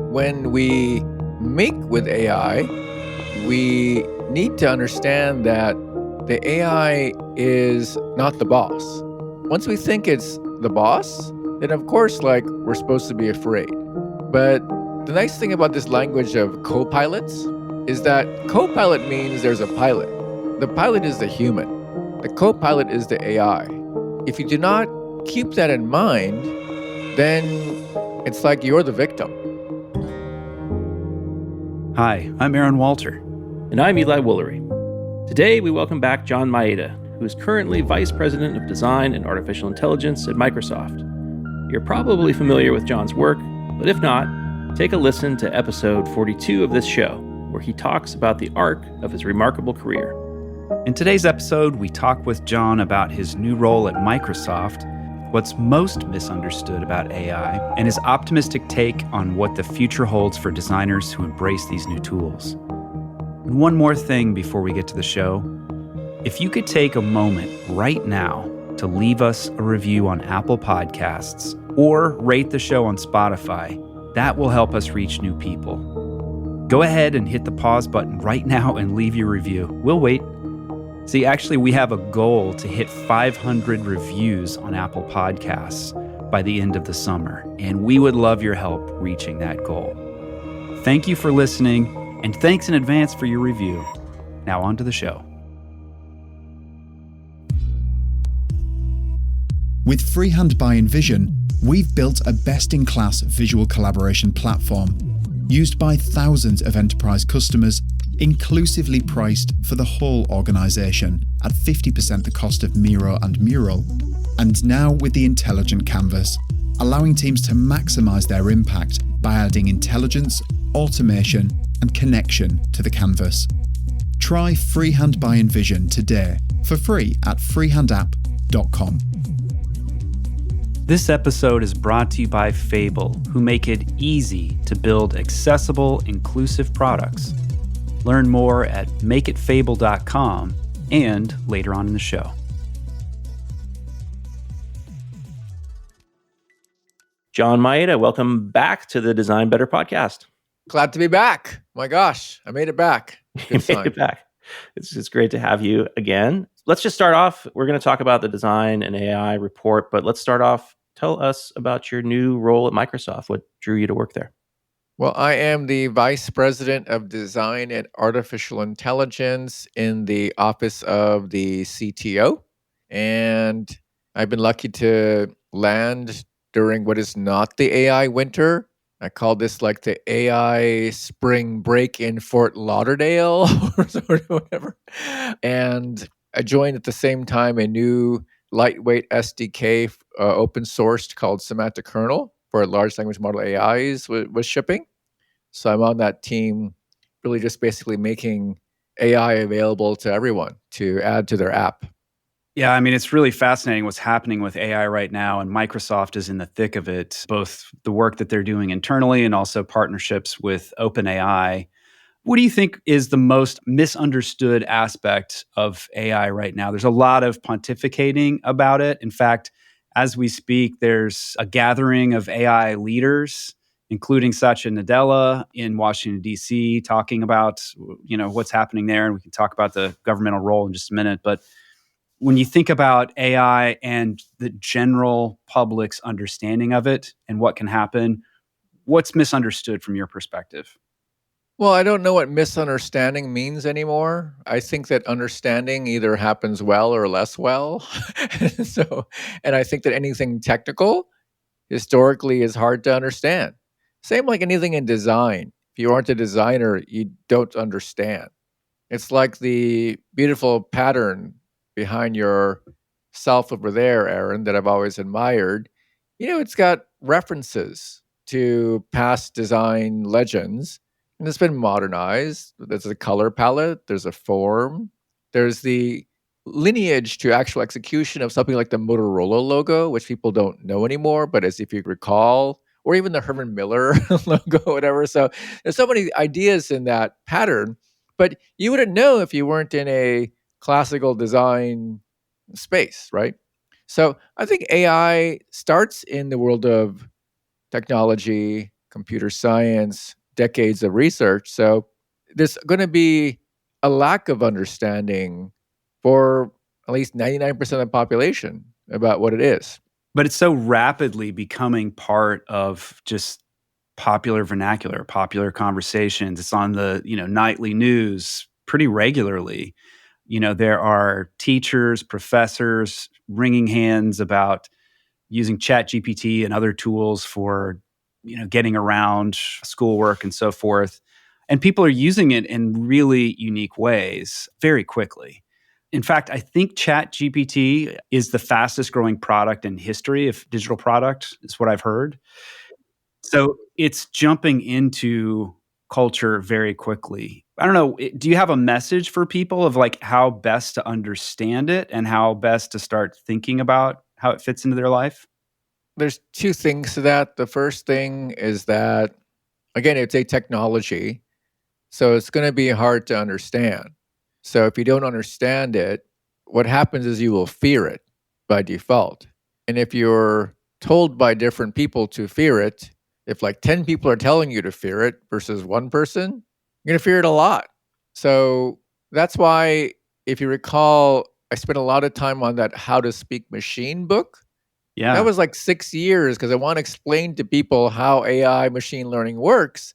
When we make with AI, we need to understand that the AI is not the boss. Once we think it's the boss, then of course, we're supposed to be afraid. But the nice thing about this language of co-pilots is that co-pilot means there's a pilot. The pilot is the human. The co-pilot is the AI. If you do not keep that in mind, then it's like you're the victim. Hi, I'm Aaron Walter. And I'm Eli Woolery. Today, we welcome back John Maeda, who is currently Vice President of Design and Artificial Intelligence at Microsoft. You're probably familiar with John's work, but if not, take a listen to episode 42 of this show, where he talks about the arc of his remarkable career. In today's episode, we talk with John about his new role at Microsoft, what's most misunderstood about AI, and his optimistic take on what the future holds for designers who embrace these new tools. And one more thing before we get to the show. If you could take a moment right now to leave us a review on Apple Podcasts or rate the show on Spotify, that will help us reach new people. Go ahead and hit the pause button right now and leave your review. We'll wait. See, actually, we have a goal to hit 500 reviews on Apple Podcasts by the end of the summer, and we would love your help reaching that goal. Thank you for listening, and thanks in advance for your review. Now on to the show. With Freehand by InVision, we've built a best-in-class visual collaboration platform used by thousands of enterprise customers, inclusively priced for the whole organization at 50% the cost of Miro and Mural, and now with the intelligent canvas, allowing teams to maximize their impact by adding intelligence, automation, and connection to the canvas. Try Freehand by InVision today for free at freehandapp.com. This episode is brought to you by Fable, who make it easy to build accessible, inclusive products. Learn more at makeitfable.com and later on in the show. John Maeda, welcome back to the Design Better podcast. Glad to be back. My gosh, I made it back. You made it back. It's great to have you again. Let's just start off. We're going to talk about the design and AI report, but let's start off. Tell us about your new role at Microsoft. What drew you to work there? Well, I am the Vice President of Design and Artificial Intelligence in the Office of the CTO. And I've been lucky to land during what is not the AI winter. I call this like the AI spring break in Fort Lauderdale or sort of whatever. And I joined at the same time a new lightweight SDK, open sourced, called Semantic Kernel for large language model AIs was shipping. So I'm on that team, really just basically making AI available to everyone to add to their app. Yeah, I mean, it's really fascinating what's happening with AI right now, and Microsoft is in the thick of it, both the work that they're doing internally and also partnerships with OpenAI. What do you think is the most misunderstood aspect of AI right now? There's a lot of pontificating about it. In fact, as we speak, there's a gathering of AI leaders, including Satya Nadella in Washington, D.C., talking about, what's happening there. And we can talk about the governmental role in just a minute. But when you think about AI and the general public's understanding of it and what can happen, what's misunderstood from your perspective? Well, I don't know what misunderstanding means anymore. I think that understanding either happens well or less well. And I think that anything technical historically is hard to understand. Same like anything in design. If you aren't a designer, you don't understand. It's like the beautiful pattern behind your self over there, Aaron, that I've always admired. It's got references to past design legends. And it's been modernized. There's a color palette, there's a form, there's the lineage to actual execution of something like the Motorola logo, which people don't know anymore, but as if you recall, or even the Herman Miller logo, whatever. So there's so many ideas in that pattern, but you wouldn't know if you weren't in a classical design space, right? So I think AI starts in the world of technology computer science, decades of research. So there's going to be a lack of understanding for at least 99% of the population about what it is. But it's so rapidly becoming part of just popular vernacular, popular conversations. It's on the, nightly news pretty regularly. There are teachers, professors wringing hands about using ChatGPT and other tools for, getting around schoolwork and so forth. And people are using it in really unique ways very quickly. In fact, I think ChatGPT is the fastest growing product in history of digital product, is what I've heard. So it's jumping into culture very quickly. I don't know. Do you have a message for people of like how best to understand it and how best to start thinking about how it fits into their life? There's two things to that. The first thing is that, again, it's a technology, so it's going to be hard to understand. So if you don't understand it, what happens is you will fear it by default. And if you're told by different people to fear it, if like 10 people are telling you to fear it versus one person, you're going to fear it a lot. So that's why, if you recall, I spent a lot of time on that How to Speak Machine book. Yeah. That was like 6 years because I want to explain to people how AI machine learning works.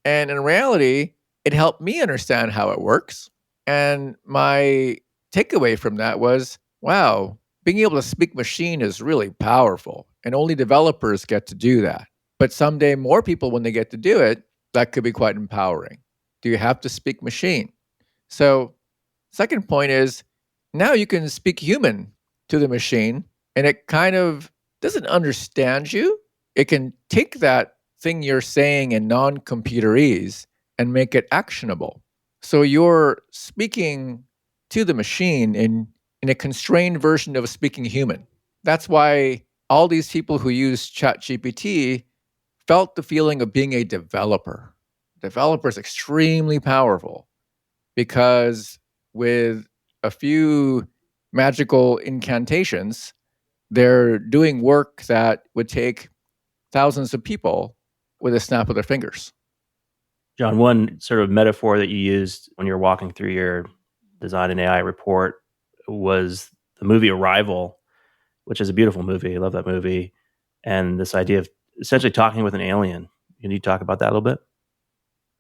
And in reality, it helped me understand how it works. And my takeaway from that was, wow, being able to speak machine is really powerful. And only developers get to do that. But someday more people, when they get to do it, that could be quite empowering. Do you have to speak machine? So, second point is, now you can speak human to the machine, and it kind of doesn't understand you. It can take that thing you're saying in non-computerese and make it actionable. So you're speaking to the machine in a constrained version of speaking human. That's why all these people who use ChatGPT felt the feeling of being a developer. Developer is extremely powerful because with a few magical incantations, they're doing work that would take thousands of people with a snap of their fingers. John, one sort of metaphor that you used when you were walking through your design and AI report was the movie Arrival, which is a beautiful movie. I love that movie. And this idea of essentially talking with an alien. Can you talk about that a little bit?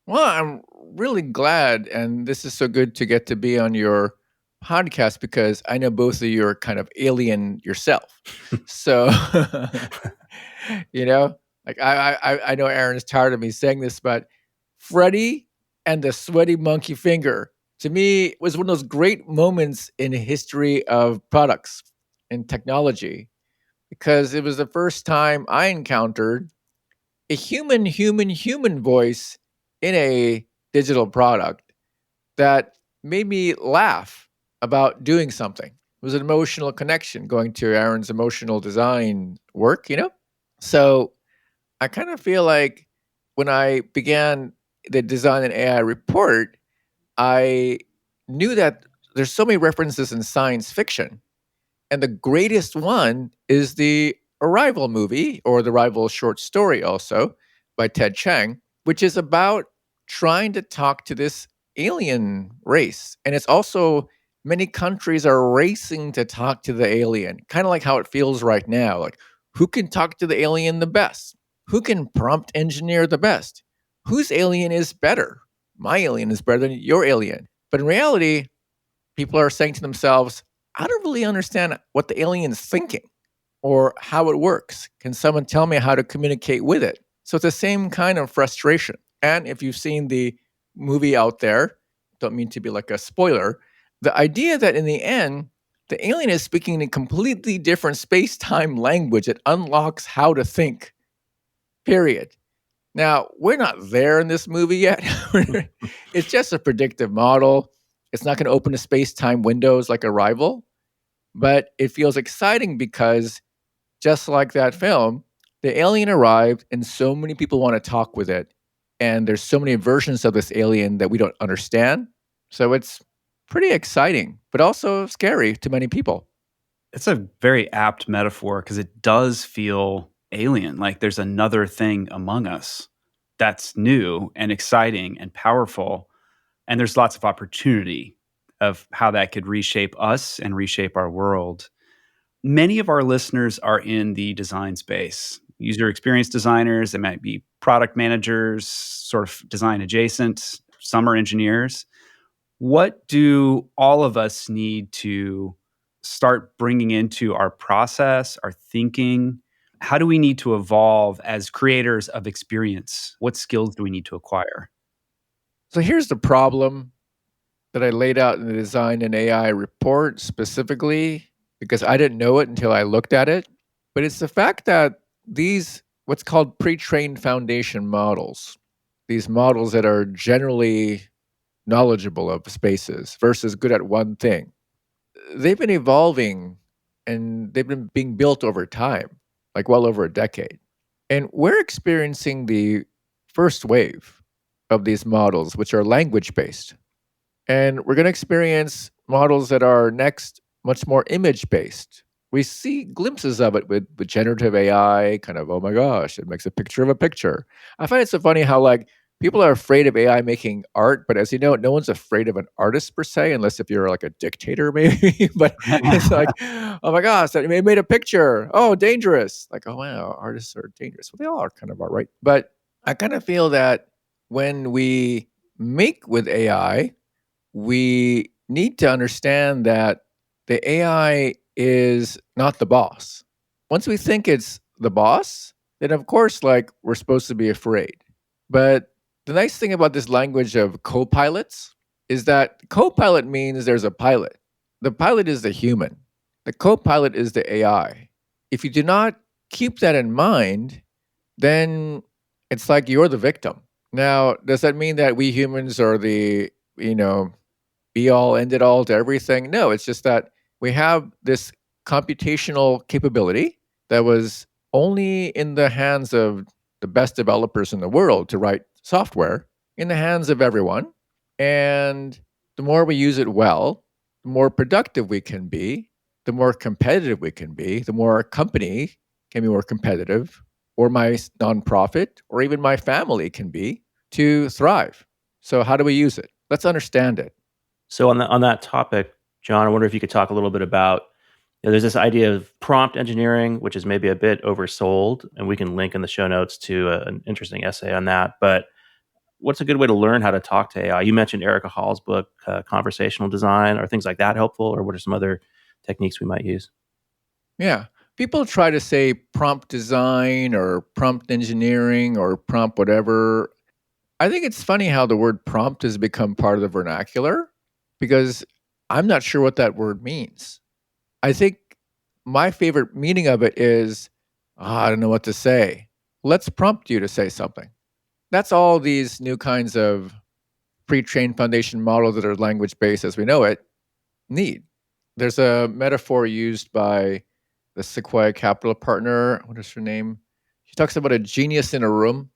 Well, I'm really glad, and this is so good to get to be on your podcast because I know both of you are kind of alien yourself. So, like I know Aaron's tired of me saying this, but Freddy and the sweaty monkey finger, to me, was one of those great moments in the history of products and technology because it was the first time I encountered a human voice in a digital product that made me laugh about doing something. It was an emotional connection going to Aaron's emotional design work. So I kind of feel like when I began the design and AI report, I knew that there's so many references in science fiction. And the greatest one is the Arrival movie, or the Arrival short story also, by Ted Chiang, which is about trying to talk to this alien race. And it's also many countries are racing to talk to the alien, kind of like how it feels right now. Like, who can talk to the alien the best? Who can prompt engineer the best? Whose alien is better? My alien is better than your alien. But in reality, people are saying to themselves, I don't really understand what the alien's thinking or how it works. Can someone tell me how to communicate with it? So it's the same kind of frustration. And if you've seen the movie out there, don't mean to be like a spoiler, the idea that in the end, the alien is speaking in a completely different space-time language that unlocks how to think, period. Now, we're not there in this movie yet. It's just a predictive model. It's not going to open the space-time windows like Arrival, but it feels exciting because just like that film, the alien arrived and so many people want to talk with it. And there's so many versions of this alien that we don't understand. So it's pretty exciting, but also scary to many people. It's a very apt metaphor because it does feel alien. Like there's another thing among us that's new and exciting and powerful. And there's lots of opportunity of how that could reshape us and reshape our world. Many of our listeners are in the design space, user experience designers, they might be product managers, sort of design adjacent, some are engineers. What do all of us need to start bringing into our process, our thinking? How do we need to evolve as creators of experience? What skills do we need to acquire? So here's the problem that I laid out in the design and AI report specifically, because I didn't know it until I looked at it. But it's the fact that these, what's called pre-trained foundation models, these models that are generally knowledgeable of spaces versus good at one thing, they've been evolving and they've been being built over time, like well over a decade. And we're experiencing the first wave of these models, which are language based. And we're going to experience models that are next much more image based. We see glimpses of it with generative AI, kind of, oh my gosh, it makes a picture of a picture. I find it so funny how, like, people are afraid of AI making art, but as you know, no one's afraid of an artist per se, unless if you're like a dictator, maybe. But it's like, oh my gosh, that made a picture. Oh, dangerous. Like, oh wow, artists are dangerous. Well, they all are kind of all right. But I kind of feel that when we make with AI, we need to understand that the AI is not the boss. Once we think it's the boss, then of course, like, we're supposed to be afraid. But the nice thing about this language of co-pilots is that co-pilot means there's a pilot. The pilot is the human. The co-pilot is the AI. If you do not keep that in mind, then it's like you're the victim. Now, does that mean that we humans are the, be all, end it all to everything? No, it's just that we have this computational capability that was only in the hands of the best developers in the world to write software, in the hands of everyone. And the more we use it well, the more productive we can be, the more competitive we can be, the more our company can be more competitive, or my nonprofit, or even my family can be, to thrive. So how do we use it? Let's understand it. So on that topic, John, I wonder if you could talk a little bit about, there's this idea of prompt engineering, which is maybe a bit oversold, and we can link in the show notes to an interesting essay on that. But what's a good way to learn how to talk to AI? You mentioned Erica Hall's book, Conversational Design. Are things like that helpful, or what are some other techniques we might use? Yeah. People try to say prompt design or prompt engineering or prompt whatever. I think it's funny how the word prompt has become part of the vernacular, because I'm not sure what that word means. I think my favorite meaning of it is, I don't know what to say. Let's prompt you to say something. That's all these new kinds of pre-trained foundation models that are language-based as we know it need. There's a metaphor used by the Sequoia Capital partner. What is her name? She talks about a genius in a room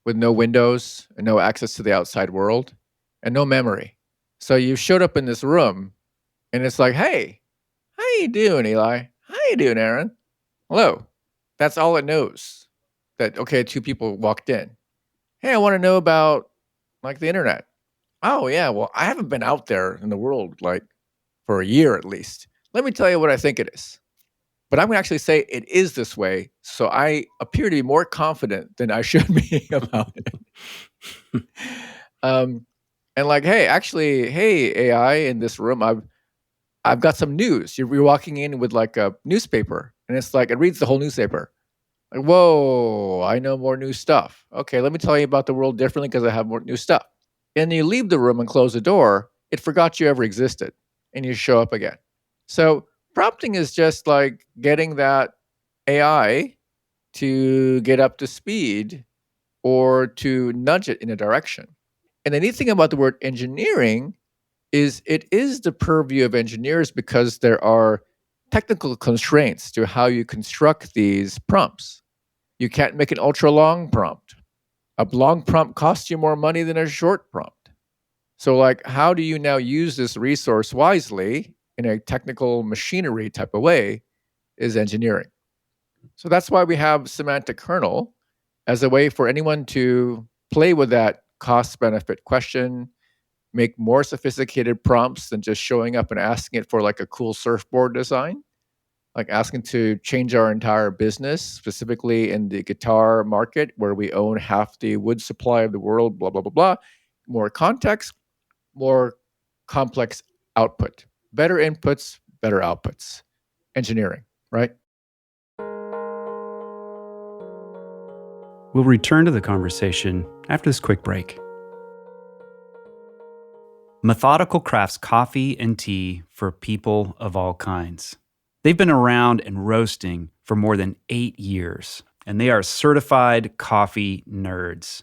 with no windows and no access to the outside world and no memory. So you showed up in this room and it's like, hey, how you doing, Eli? How you doing, Aaron? Hello. That's all it knows. That, okay, two people walked in. Hey, I want to know about, like, the internet. Oh yeah, well, I haven't been out there in the world like for a year at least. Let me tell you what I think it is. But I'm going to actually say it is this way, so I appear to be more confident than I should be about it. And like, hey, actually, hey, AI in this room, I've got some news. You're walking in with like a newspaper, and it's like it reads the whole newspaper. Like, whoa, I know more new stuff. Okay, let me tell you about the world differently because I have more new stuff. And you leave the room and close the door, it forgot you ever existed, and you show up again. So prompting is just like getting that AI to get up to speed or to nudge it in a direction. And the neat thing about the word engineering is it is the purview of engineers because there are technical constraints to how you construct these prompts. You can't make an ultra long prompt. A long prompt costs you more money than a short prompt. So, like, how do you now use this resource wisely in a technical machinery type of way is engineering. So that's why we have semantic kernel as a way for anyone to play with that cost benefit question, make more sophisticated prompts than just showing up and asking it for like a cool surfboard design, like asking to change our entire business, specifically in the guitar market where we own half the wood supply of the world, blah, blah, blah, blah. More context, more complex output, better inputs, better outputs. Engineering, right? We'll return to the conversation after this quick break. Methodical crafts coffee and tea for people of all kinds. They've been around and roasting for more than 8 years, and they are certified coffee nerds.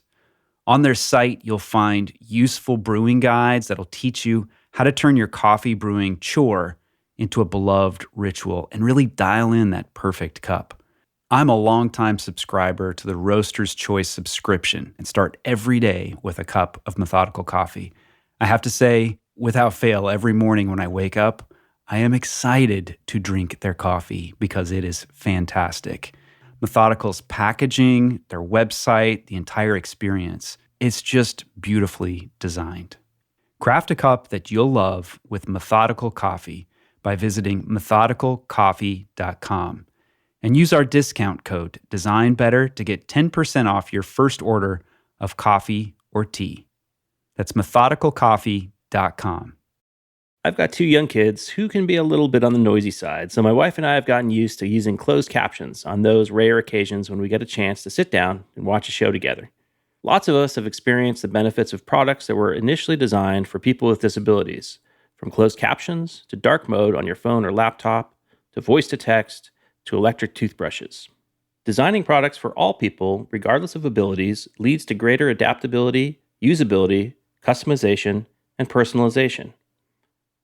On their site, you'll find useful brewing guides that'll teach you how to turn your coffee brewing chore into a beloved ritual and really dial in that perfect cup. I'm a longtime subscriber to the Roaster's Choice subscription and start every day with a cup of methodical coffee. I have to say, without fail, every morning when I wake up, I am excited to drink their coffee because it is fantastic. Methodical's packaging, their website, the entire experience, it's just beautifully designed. Craft a cup that you'll love with Methodical Coffee by visiting methodicalcoffee.com. And use our discount code DesignBetter to get 10% off your first order of coffee or tea. That's methodicalcoffee.com. I've got 2 young kids who can be a little bit on the noisy side, so my wife and I have gotten used to using closed captions on those rare occasions when we get a chance to sit down and watch a show together. Lots of us have experienced the benefits of products that were initially designed for people with disabilities, from closed captions to dark mode on your phone or laptop, to voice to text, to electric toothbrushes. Designing products for all people, regardless of abilities, leads to greater adaptability, usability, customization, and personalization.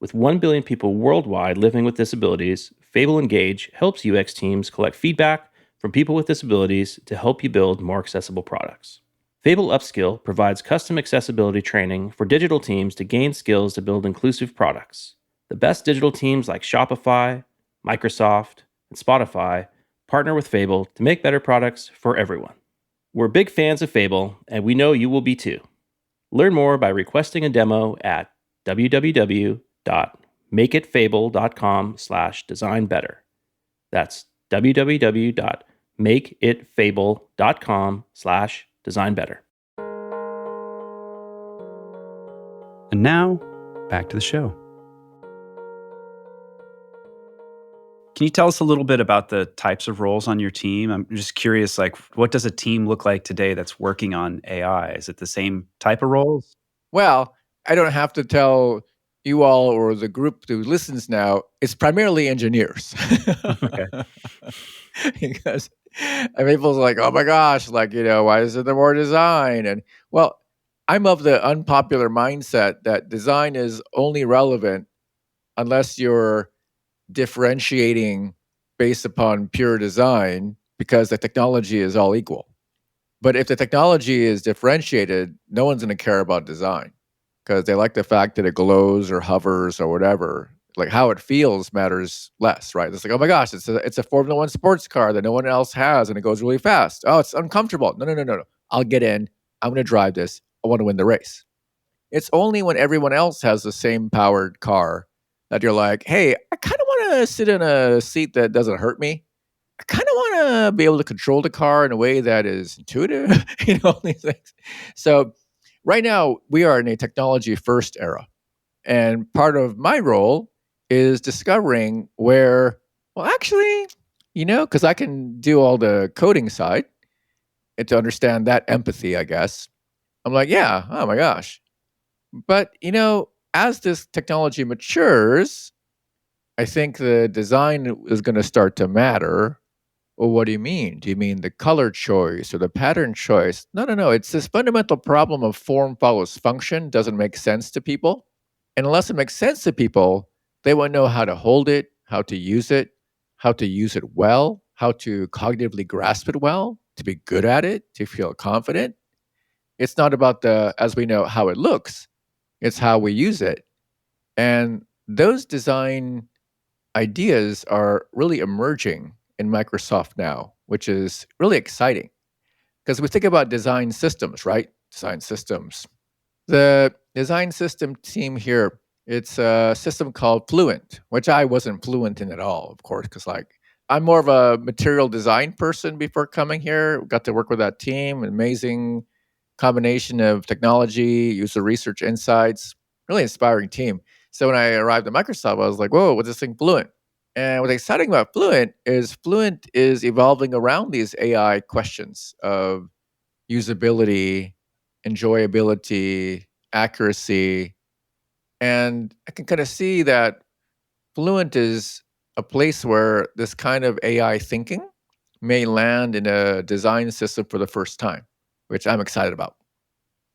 With 1 billion people worldwide living with disabilities, Fable Engage helps UX teams collect feedback from people with disabilities to help you build more accessible products. Fable Upskill provides custom accessibility training for digital teams to gain skills to build inclusive products. The best digital teams like Shopify, Microsoft, and Spotify partner with Fable to make better products for everyone. We're big fans of Fable, and we know you will be too. Learn more by requesting a demo at www.makeitfable.com/designbetter. That's www.makeitfable.com/designbetter. And now, back to the show. Can you tell us a little bit about the types of roles on your team? I'm just curious, like, what does a team look like today that's working on AI? Is it the same type of roles? Well, I don't have to tell you all or the group who listens now, it's primarily engineers. Okay. Because people's like, oh my gosh, like, why isn't there more design? And well, I'm of the unpopular mindset that design is only relevant unless you're differentiating based upon pure design because the technology is all equal. But if the technology is differentiated, no one's going to care about design because they like the fact that it glows or hovers or whatever. Like how it feels matters less, right? It's like, oh my gosh, it's a Formula One sports car that no one else has and it goes really fast. Oh, it's uncomfortable. No. I'll get in. I'm going to drive this. I want to win the race. It's only when everyone else has the same powered car that you're like, hey, I kind of want to sit in a seat that doesn't hurt me. I kind of want to be able to control the car in a way that is intuitive, all these things. So right now, we are in a technology first era. And part of my role is discovering where, well, actually, because I can do all the coding side and to understand that empathy, I guess. I'm like, yeah, oh my gosh. But, as this technology matures, I think the design is going to start to matter. Well, what do you mean? Do you mean the color choice or the pattern choice? No. It's this fundamental problem of form follows function doesn't make sense to people. And unless it makes sense to people, they won't know how to hold it, how to use it well, how to cognitively grasp it well, to be good at it, to feel confident. It's not about as we know, how it looks. It's how we use it. And those design ideas are really emerging in Microsoft now, which is really exciting because we think about design systems, right? Design systems. The design system team here, it's a system called Fluent, which I wasn't fluent in at all, of course, because I'm more of a material design person before coming here. Got to work with that team, amazing combination of technology, user research insights, really inspiring team. So when I arrived at Microsoft, I was like, whoa, what's this thing Fluent? And what's exciting about Fluent is evolving around these AI questions of usability, enjoyability, accuracy. And I can kind of see that Fluent is a place where this kind of AI thinking may land in a design system for the first time, which I'm excited about.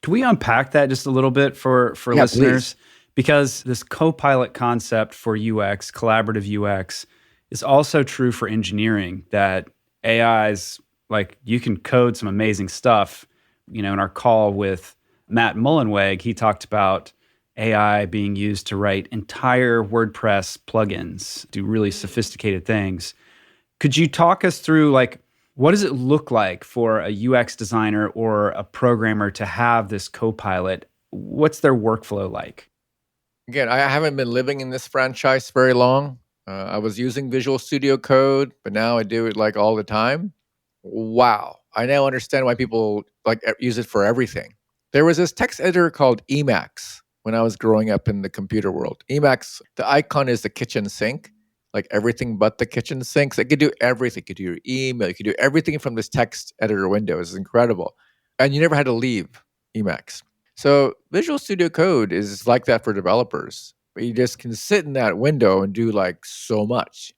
Can we unpack that just a little bit for Yeah, listeners? please. Because this co-pilot concept for UX, collaborative UX, is also true for engineering, that AIs, like, you can code some amazing stuff. In our call with Matt Mullenweg, he talked about AI being used to write entire WordPress plugins, do really sophisticated things. Could you talk us through, what does it look like for a UX designer or a programmer to have this co-pilot? What's their workflow like? Again, I haven't been living in this franchise very long. I was using Visual Studio Code, but now I do it all the time. Wow. I now understand why people use it for everything. There was this text editor called Emacs when I was growing up in the computer world. Emacs, the icon is the kitchen sink, like everything but the kitchen sink. So it could do everything. You could do your email. You could do everything from this text editor window. It's incredible. And you never had to leave Emacs. So Visual Studio Code is like that for developers. But you just can sit in that window and do so much.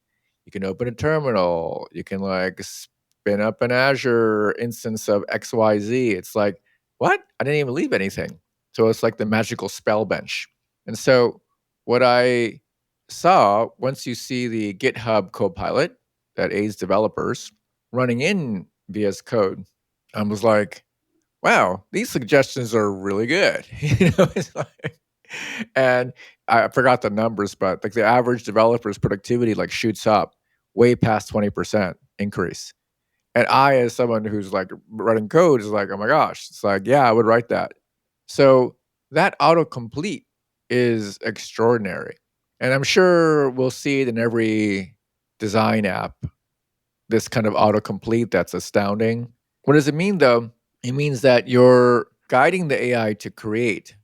You can open a terminal. You can spin up an Azure instance of XYZ. It's like, what? I didn't even leave anything. So it's like the magical spell bench. And so what I saw, once you see the GitHub Copilot that aids developers running in VS Code, I was like, wow, these suggestions are really good. It's and I forgot the numbers, but the average developer's productivity shoots up way past 20% increase. And I, as someone who's running code, is oh my gosh, it's yeah, I would write that. So that autocomplete is extraordinary. And I'm sure we'll see it in every design app, this kind of autocomplete that's astounding. What does it mean though? It means that you're guiding the AI to create.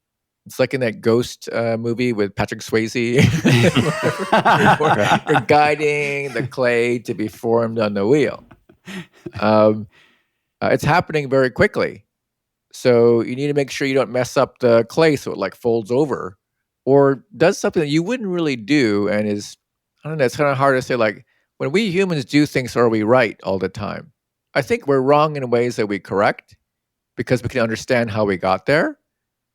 It's like in that Ghost movie with Patrick Swayze. You're guiding the clay to be formed on the wheel. It's happening very quickly. So you need to make sure you don't mess up the clay so it folds over or does something that you wouldn't really do and is, I don't know, it's kind of hard to say when we humans do things, are we right all the time? I think we're wrong in ways that we correct because we can understand how we got there.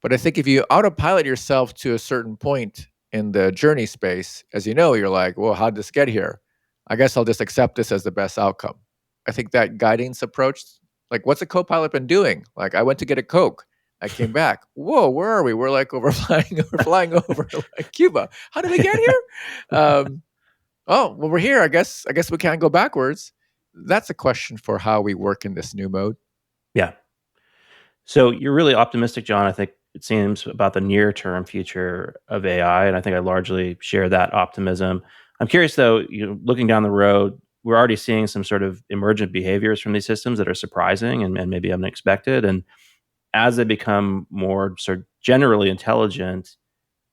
But I think if you autopilot yourself to a certain point in the journey space, as you know, you're well, how'd this get here? I guess I'll just accept this as the best outcome. I think that guidance approach, what's a co-pilot been doing? I went to get a Coke. I came back. Whoa, where are we? We're flying over Cuba. How did we get here? Oh, well, we're here. I guess we can't go backwards. That's a question for how we work in this new mode. Yeah. So you're really optimistic, John. I think it seems about the near-term future of AI, and I think I largely share that optimism. I'm curious, though, looking down the road, we're already seeing some sort of emergent behaviors from these systems that are surprising and maybe unexpected. And as they become more sort of generally intelligent,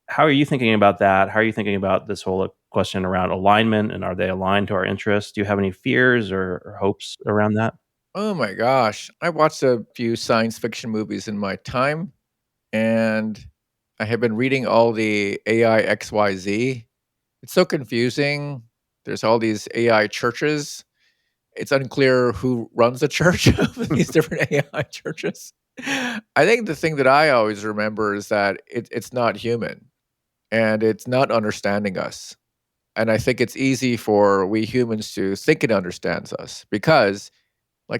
how are you thinking about that? How are you thinking about this whole question around alignment, and are they aligned to our interests? Do you have any fears or hopes around that? Oh my gosh. I watched a few science fiction movies in my time, and I have been reading all the AI XYZ. It's so confusing. There's all these AI churches. It's unclear who runs the church of these different AI churches. I think the thing that I always remember is that it's not human and it's not understanding us. And I think it's easy for we humans to think it understands us because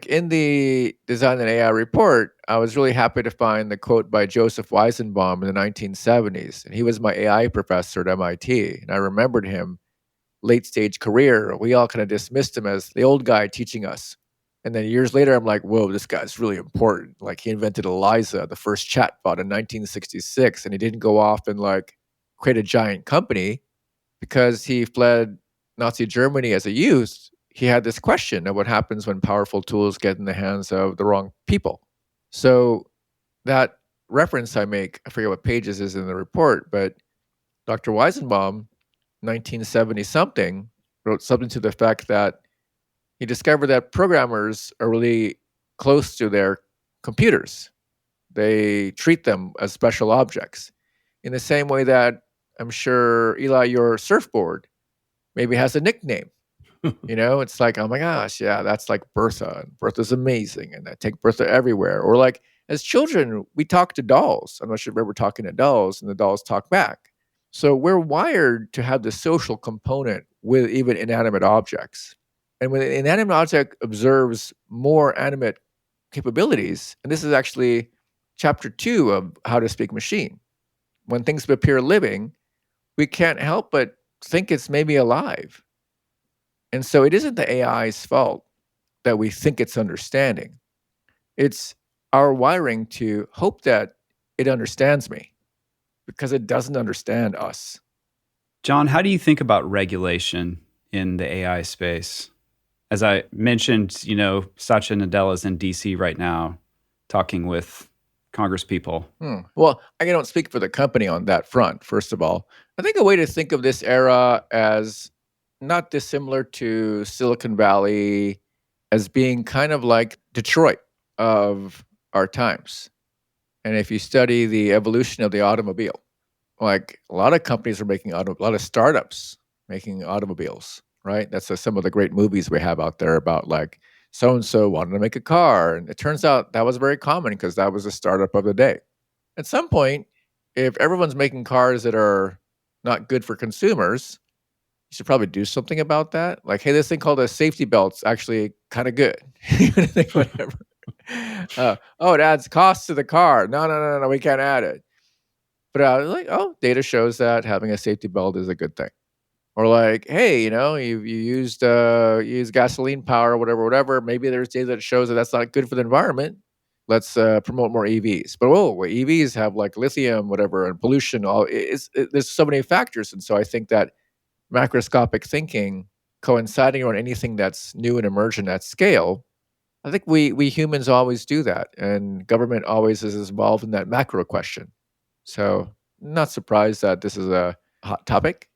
in the Design and AI report, I was really happy to find the quote by Joseph Weizenbaum in the 1970s. And he was my AI professor at MIT. And I remembered him late stage career, we all kind of dismissed him as the old guy teaching us. And then years later, I'm like, whoa, this guy's really important. Like he invented Eliza, the first chatbot in 1966, and he didn't go off and like create a giant company because he fled Nazi Germany as a youth. He had this question of what happens when powerful tools get in the hands of the wrong people. So that reference I make, I forget what pages is in the report, but Dr. Weizenbaum, 1970 something, wrote something to the effect that he discovered that programmers are really close to their computers. They treat them as special objects in the same way that I'm sure, Eli, your surfboard maybe has a nickname. It's like, oh my gosh, yeah, that's like Bertha. And Bertha's amazing. And I take Bertha everywhere. Or like as children, we talk to dolls. I'm not sure if you remember talking to dolls and the dolls talk back. So we're wired to have the social component with even inanimate objects. And when an inanimate object observes more animate capabilities, and this is actually chapter 2 of How to Speak Machine, when things appear living, we can't help but think it's maybe alive. And so it isn't the AI's fault that we think it's understanding. It's our wiring to hope that it understands me because it doesn't understand us. John, how do you think about regulation in the AI space? As I mentioned, Satya Nadella is in DC right now talking with Congress people. Well, I don't speak for the company on that front, first of all. I think a way to think of this era as not dissimilar to Silicon Valley as being kind of like Detroit of our times. And if you study the evolution of the automobile, like a lot of companies are making a lot of startups making automobiles, right? That's some of the great movies we have out there about like so-and-so wanted to make a car. And it turns out that was very common because that was the startup of the day. At some point, if everyone's making cars that are not good for consumers, you should probably do something about that. Like, hey, this thing called a safety belt's actually kind of good. Whatever. It adds cost to the car. No, we can't add it. But data shows that having a safety belt is a good thing. Or like, hey, you used gasoline power, whatever. Maybe there's data that shows that that's not good for the environment. Let's promote more EVs. But EVs have like lithium, whatever, and pollution. There's so many factors, and so I think that macroscopic thinking coinciding around anything that's new and emergent at scale, I think we humans always do that, and government always is involved in that macro question. So not surprised that this is a hot topic.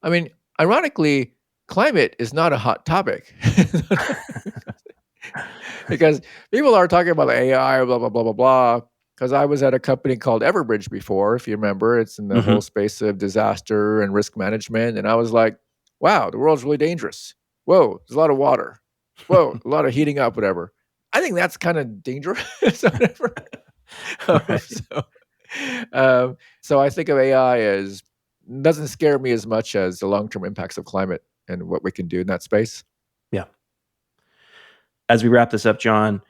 I mean, ironically, climate is not a hot topic because people are talking about AI, blah, blah, blah, blah, blah. Because I was at a company called Everbridge before, if you remember. It's in the whole space of disaster and risk management. And I was like, wow, the world's really dangerous. Whoa, there's a lot of water. Whoa, a lot of heating up, whatever. I think that's kind of dangerous. Whatever. So I think of AI as doesn't scare me as much as the long-term impacts of climate and what we can do in that space. Yeah. As we wrap this up, John,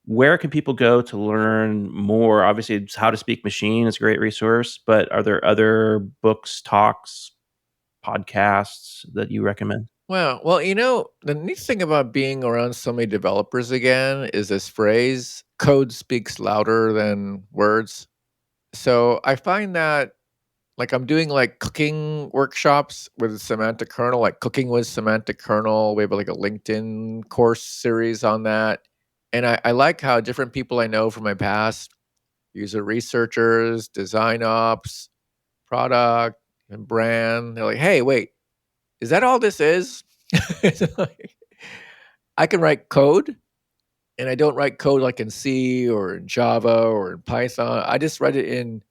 where can people go to learn more? Obviously, it's How to Speak Machine is a great resource, but are there other books, talks, podcasts that you recommend? Well, the neat thing about being around so many developers again is this phrase, code speaks louder than words. So I find that like I'm doing like cooking workshops with semantic kernel, like cooking with semantic kernel. We have like a LinkedIn course series on that. And I like how different people I know from my past, user researchers, design ops, product, and brand, they're like, hey, wait, is that all this is? I can write code, and I don't write code like in C or in Java or in Python. I just write it in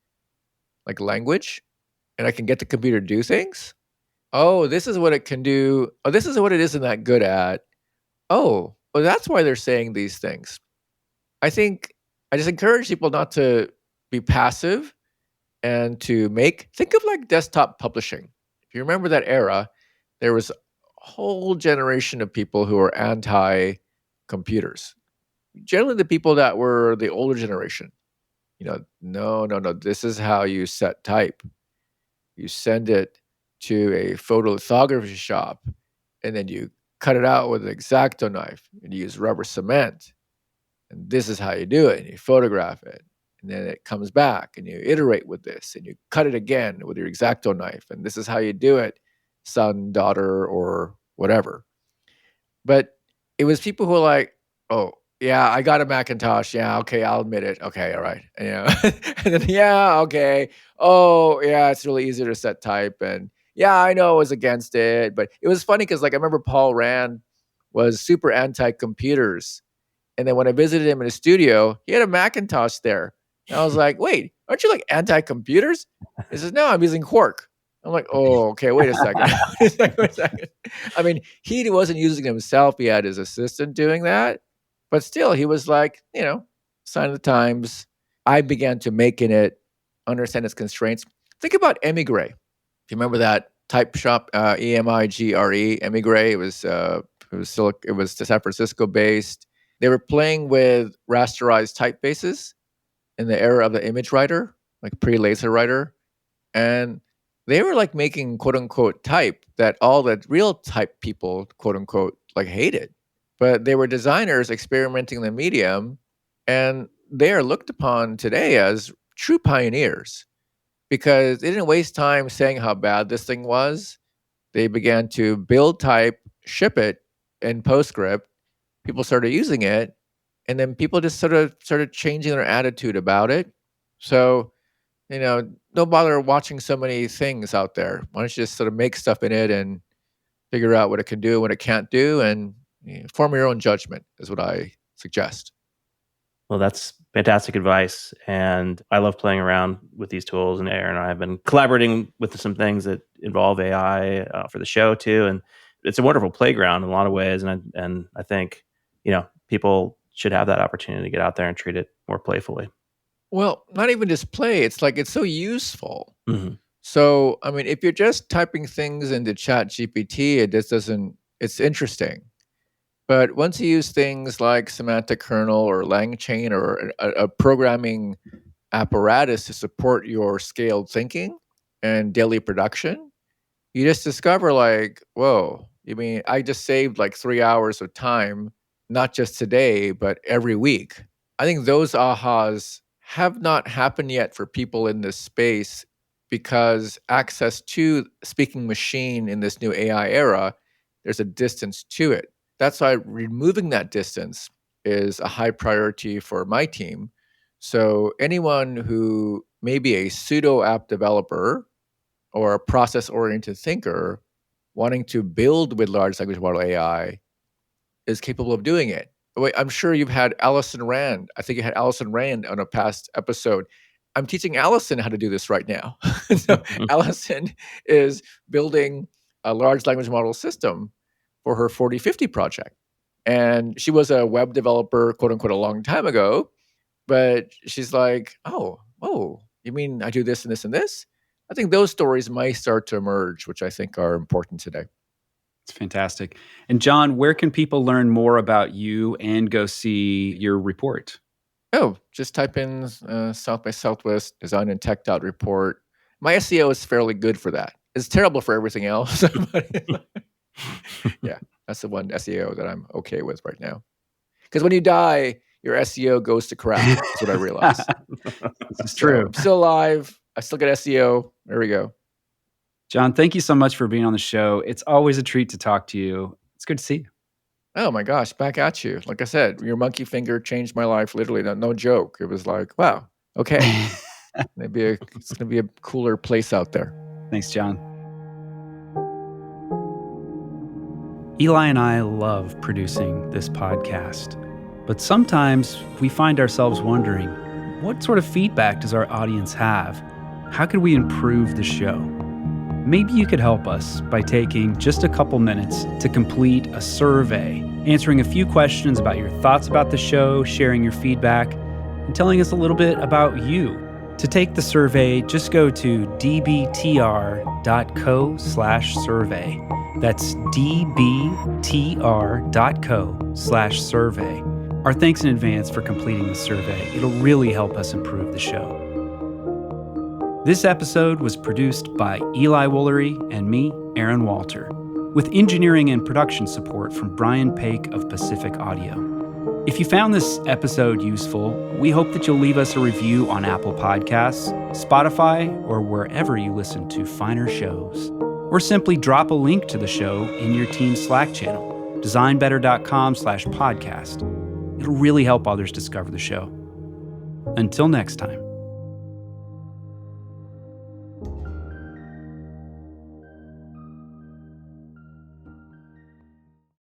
like language, and I can get the computer to do things. Oh, this is what it can do. Oh, this is what it isn't that good at. Oh, well, that's why they're saying these things. I think I just encourage people not to be passive and to think of like desktop publishing. If you remember that era, there was a whole generation of people who were anti-computers. Generally the people that were the older generation. No, this is how you set type. You send it to a photolithography shop, and then you cut it out with an X-Acto knife and you use rubber cement. And this is how you do it. And you photograph it. And then it comes back and you iterate with this and you cut it again with your X-Acto knife. And this is how you do it, son, daughter, or whatever. But it was people who were like, oh, yeah, I got a Macintosh. Yeah, okay, I'll admit it. Okay, all right. And, and then, yeah, okay. Oh, yeah, it's really easy to set type. And yeah, I know I was against it. But it was funny because, like, I remember Paul Rand was super anti-computers. And then when I visited him in his studio, he had a Macintosh there. And I was like, wait, aren't you like anti-computers? He says, no, I'm using Quark. I'm like, oh, okay, wait a second. Wait a second. I mean, he wasn't using it himself. He had his assistant doing that. But still, he was like, sign of the times. I began to make in it, understand its constraints. Think about Emigre. Do you remember that type shop, EMIGRE, Emigre? It was San Francisco based. They were playing with rasterized typefaces in the era of the image writer, like pre-laser writer. And they were like making quote unquote type that all the real type people, quote unquote, like hated. But they were designers experimenting the medium, and they are looked upon today as true pioneers because they didn't waste time saying how bad this thing was. They began to build type, ship it in PostScript. People started using it, and then people just sort of started changing their attitude about it. So, don't bother watching so many things out there. Why don't you just sort of make stuff in it and figure out what it can do and what it can't do, and form your own judgment is what I suggest. Well, that's fantastic advice. And I love playing around with these tools. And Aaron and I have been collaborating with some things that involve AI for the show too. And it's a wonderful playground in a lot of ways. And I think, people should have that opportunity to get out there and treat it more playfully. Well, not even just play. It's like it's so useful. Mm-hmm. So, I mean, if you're just typing things into ChatGPT, it just doesn't, it's interesting. But once you use things like semantic kernel or LangChain or a programming apparatus to support your scaled thinking and daily production, you just discover like, whoa, you mean I just saved like 3 hours of time, not just today, but every week. I think those ahas have not happened yet for people in this space because access to speaking machine in this new AI era, there's a distance to it. That's why removing that distance is a high priority for my team. So anyone who may be a pseudo app developer or a process-oriented thinker wanting to build with large language model AI is capable of doing it. Wait, I'm sure you've had Allison Rand. I think you had Allison Rand on a past episode. I'm teaching Allison how to do this right now. So Allison is building a large language model system for her 4050 project. And she was a web developer, quote unquote, a long time ago. But she's like, oh, you mean I do this and this and this? I think those stories might start to emerge, which I think are important today. It's fantastic. And John, where can people learn more about you and go see your report? Oh, just type in South by Southwest Design and Tech report. My SEO is fairly good for that. It's terrible for everything else. Yeah, that's the one SEO that I'm okay with right now. Because when you die, your SEO goes to crap. That's what I realized. This is true. I'm still alive. I still get SEO. There we go. John, thank you so much for being on the show. It's always a treat to talk to you. It's good to see you. Oh my gosh, back at you. Like I said, your monkey finger changed my life, literally. No joke. It was like, wow, okay. Maybe it's going to be a cooler place out there. Thanks, John. Eli and I love producing this podcast, but sometimes we find ourselves wondering, what sort of feedback does our audience have? How could we improve the show? Maybe you could help us by taking just a couple minutes to complete a survey, answering a few questions about your thoughts about the show, sharing your feedback, and telling us a little bit about you. To take the survey, just go to dbtr.co/survey. That's dbtr.co/survey. Our thanks in advance for completing the survey. It'll really help us improve the show. This episode was produced by Eli Woolery and me, Aaron Walter, with engineering and production support from Brian Paik of Pacific Audio. If you found this episode useful, we hope that you'll leave us a review on Apple Podcasts, Spotify, or wherever you listen to finer shows. Or simply drop a link to the show in your team's Slack channel, designbetter.com/podcast. It'll really help others discover the show. Until next time.